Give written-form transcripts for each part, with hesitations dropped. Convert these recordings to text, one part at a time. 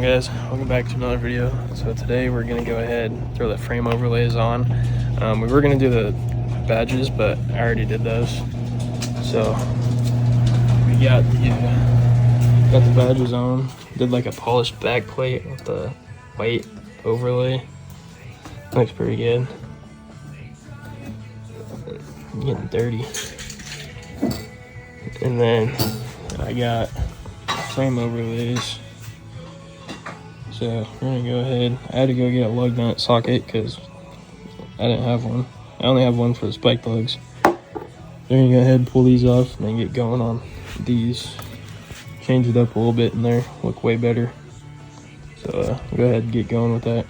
going, guys? Welcome back to another video. So today we're gonna go ahead and throw the frame overlays on. We were gonna do the badges, but I already did those. So we got the badges on. Did like a polished back plate with the white overlay. Looks pretty good. Getting dirty. And then I got frame overlays. So we're gonna go ahead. I had to go get a lug nut socket because I didn't have one. I only have one for the spike lugs. We're gonna go ahead, pull these off, and then get going on these. Change it up a little bit in there, look way better. So go ahead and get going with that.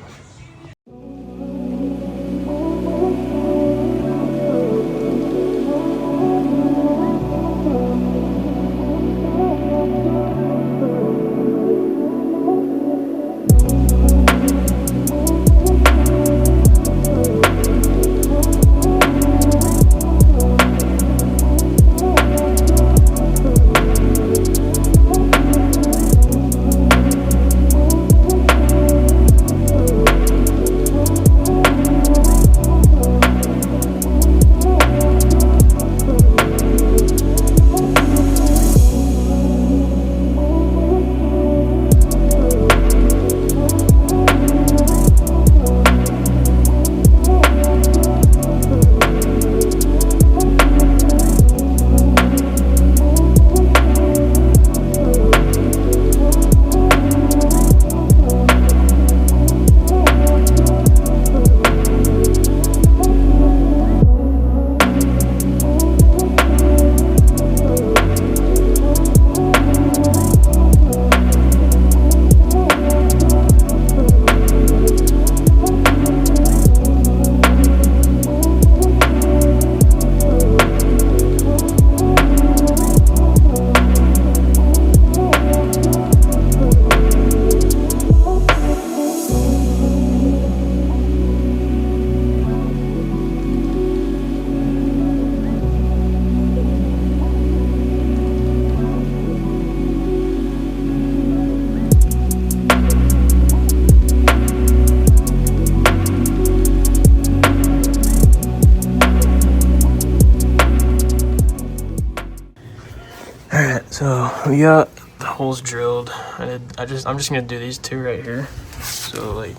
Alright, so we got the holes drilled. I'm just gonna do these two right here. So like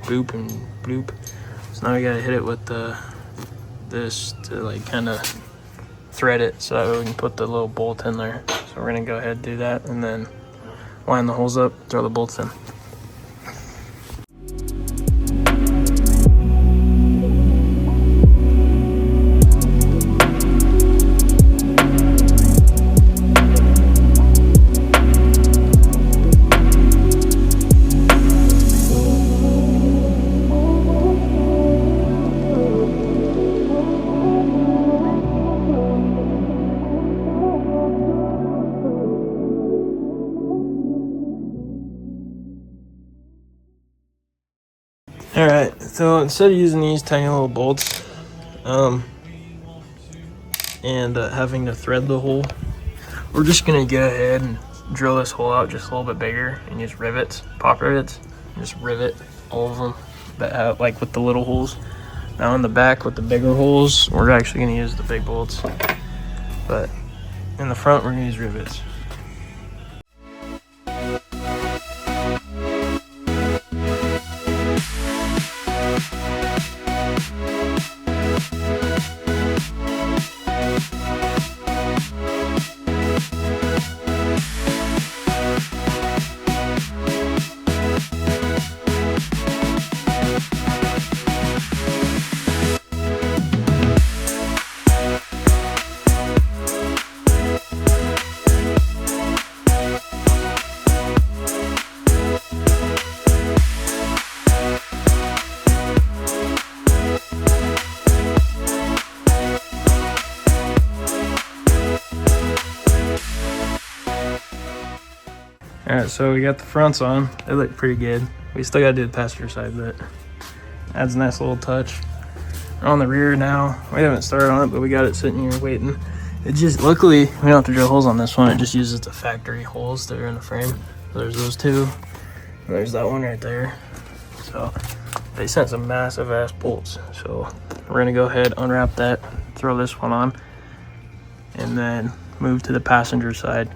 boop and bloop. So now we gotta hit it with this to like kinda thread it so that way we can put the little bolt in there. So we're gonna go ahead and do that and then line the holes up, throw the bolts in. Alright, so instead of using these tiny little bolts and having to thread the hole, we're just going to go ahead and drill this hole out just a little bit bigger and use rivets, pop rivets, just rivet all of them that have, like with the little holes. Now in the back with the bigger holes, we're actually going to use the big bolts, but in the front we're going to use rivets. Alright, so we got the fronts on. They look pretty good. We still gotta do the passenger side, but adds a nice little touch. We're on the rear now. We haven't started on it, but we got it sitting here waiting. It just, luckily, we don't have to drill holes on this one. It just uses the factory holes that are in the frame. So there's those two. there's that one right there. So they sent some massive ass bolts. So we're gonna go ahead, unwrap that, throw this one on, and then move to the passenger side.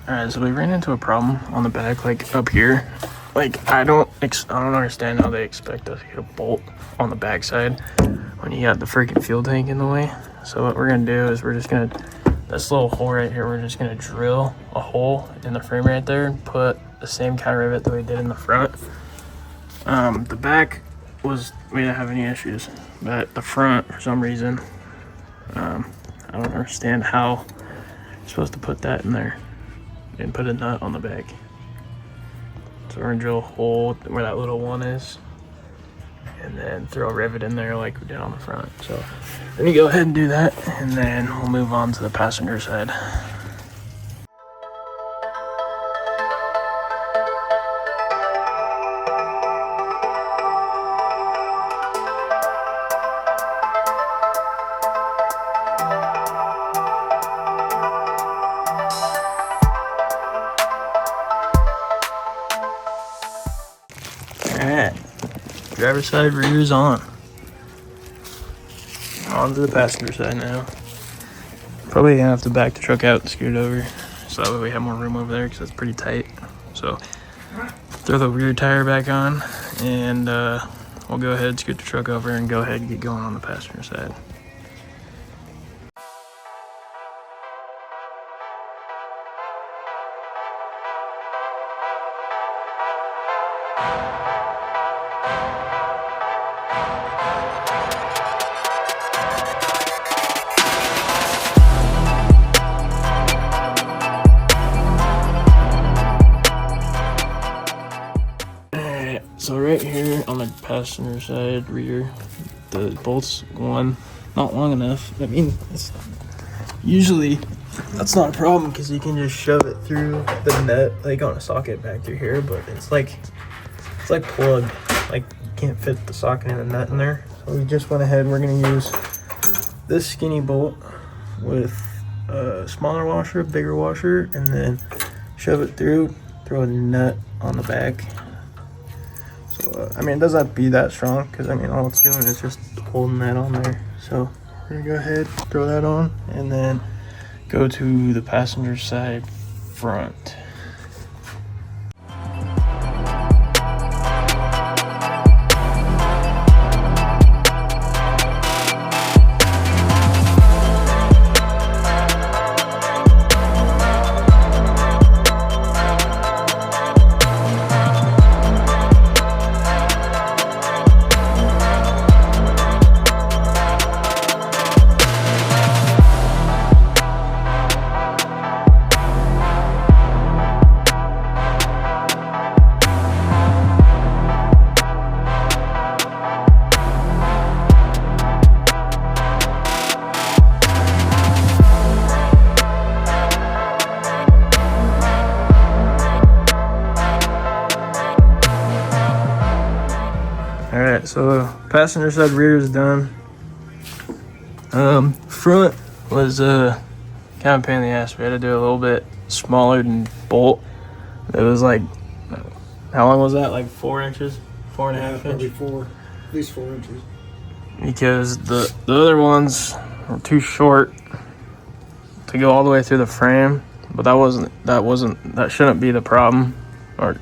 All right, so we ran into a problem on the back, like up here. Like I don't understand how they expect us to get a bolt on the back side when you got the freaking fuel tank in the way. So what we're gonna do is we're just gonna, this little hole right here, we're just gonna drill a hole in the frame right there and put the same kind of rivet that we did in the front. The back we didn't have any issues, but the front, for some reason, I don't understand how you're supposed to put that in there and put a nut on the back. So we're gonna drill a hole where that little one is, and then throw a rivet in there like we did on the front. So let me go ahead and do that, and then we'll move on to the passenger side. Alright, driver's side rear is on. On to the passenger side now. Probably gonna have to back the truck out and scoot it over, so that way we have more room over there because it's pretty tight. So throw the rear tire back on, and we'll go ahead, scoot the truck over, and go ahead and get going on the passenger side. So right here on the passenger side rear, the bolt's not long enough. I mean, usually that's not a problem because you can just shove it through the nut like on a socket back through here, but it's like plugged. Like you can't fit the socket and the nut in there. So we just went ahead. We're gonna use this skinny bolt with a smaller washer, a bigger washer, and then shove it through. Throw a nut on the back. So, I mean, it doesn't have to be that strong because, I mean, all it's doing is just holding that on there. So, we're going to go ahead, throw that on, and then go to the passenger side front. Alright, so passenger side rear is done. Front was kind of a pain in the ass. We had to do a little bit smaller than bolt. It was like, how long was that? Like 4 inches? 4.5 inches? Probably at least 4 inches. Because the other ones were too short to go all the way through the frame. But that shouldn't be the problem. Or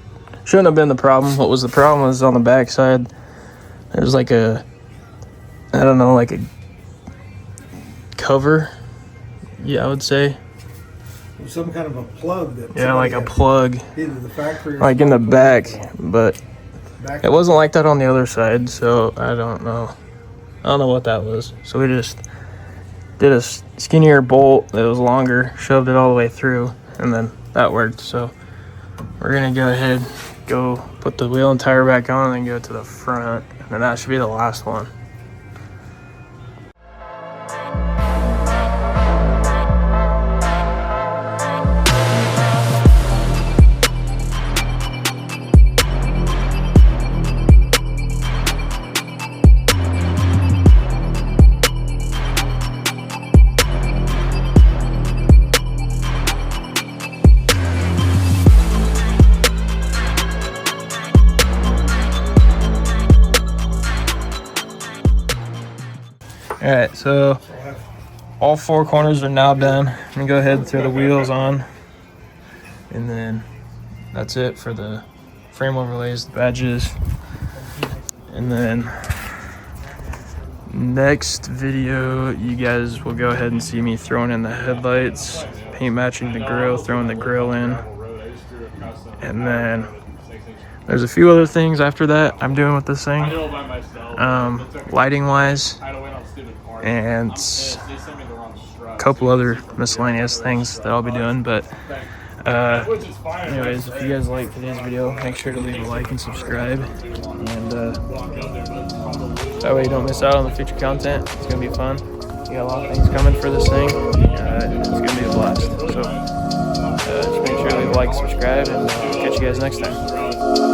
shouldn't have been the problem. What was the problem was on the back side. There's like a cover, yeah, I would say. Some kind of a plug that. Yeah, like a plug. Either the factory or like in the back, but back it wasn't like that on the other side, so I don't know. I don't know what that was. So we just did a skinnier bolt that was longer, shoved it all the way through, and then that worked. So we're gonna go ahead, go put the wheel and tire back on, and then go to the front, and that should be the last one. All right, so all 4 corners are now done. I'm gonna go ahead and throw the wheels on, and then that's it for the frame overlays, the badges, and then next video you guys will go ahead and see me throwing in the headlights, paint matching the grill, throwing the grill in, and then there's a few other things after that I'm doing with this thing, lighting wise, and a couple other miscellaneous things that I'll be doing. But anyways, if you guys like today's video, make sure to leave a like and subscribe, and that way you don't miss out on the future content. It's gonna be fun. We got a lot of things coming for this thing. It's gonna be a blast. So just make sure to leave a like and subscribe, and catch you guys next time.